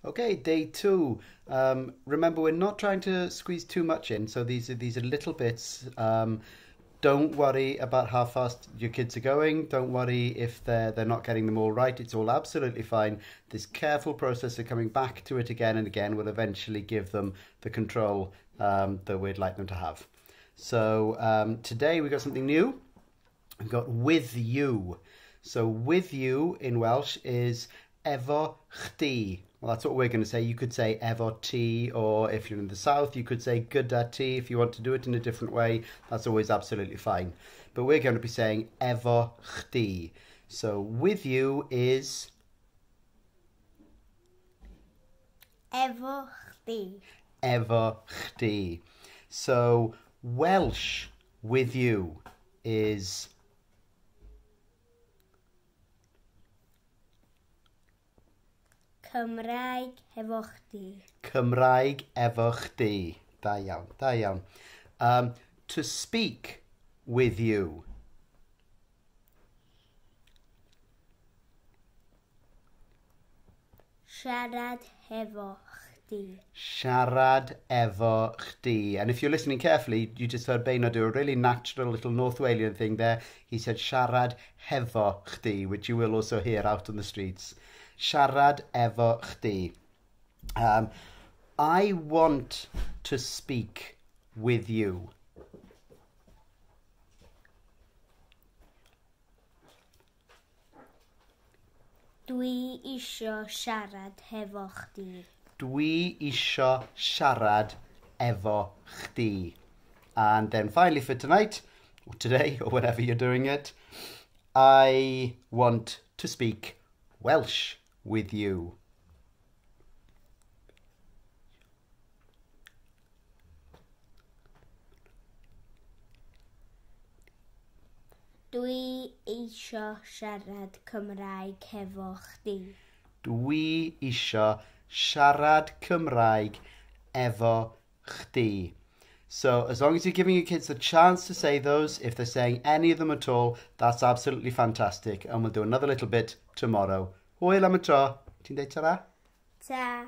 Okay, day two. Remember, we're not trying to squeeze too much in, so these are little bits. Don't worry about how fast your kids are going. Don't worry if they're not getting them all right. It's all absolutely fine. This careful process of coming back to it again and again will eventually give them the control that we'd like them to have. So today we've got something new. We've got with you. So with you in Welsh is efo chdi. Well, that's what we're going to say. You could say efo ti, or if you're in the south, you could say gyda ti. If you want to do it in a different way, that's always absolutely fine. But we're going to be saying efo chdi. So with you is efo chdi. Efo chdi. So Welsh with you is Cymraeg efo chdi. Cymraeg efo chdi. Da iawn, da iawn. To speak with you. Siarad efo chdi. Siarad efo chdi. And if you're listening carefully, you just heard Beino do a really natural little North Walian thing there. He said siarad hefo chdi, which you will also hear out on the streets. Siarad efo chdi. I want to speak with you. Dwi isio siarad efo chdi. Dwi isio siarad efo chdi. And then finally for tonight, or today, or whenever you're doing it, I want to speak Welsh with you. Dwi isio siarad Cymraeg efo chdi. Dwi isio siarad Cymraeg efo chdi. So as long as you're giving your kids the chance to say those, if they're saying any of them at all, that's absolutely fantastic. And we'll do another little bit tomorrow. Hwyl am y tro. Ti'n deud tara? Ta.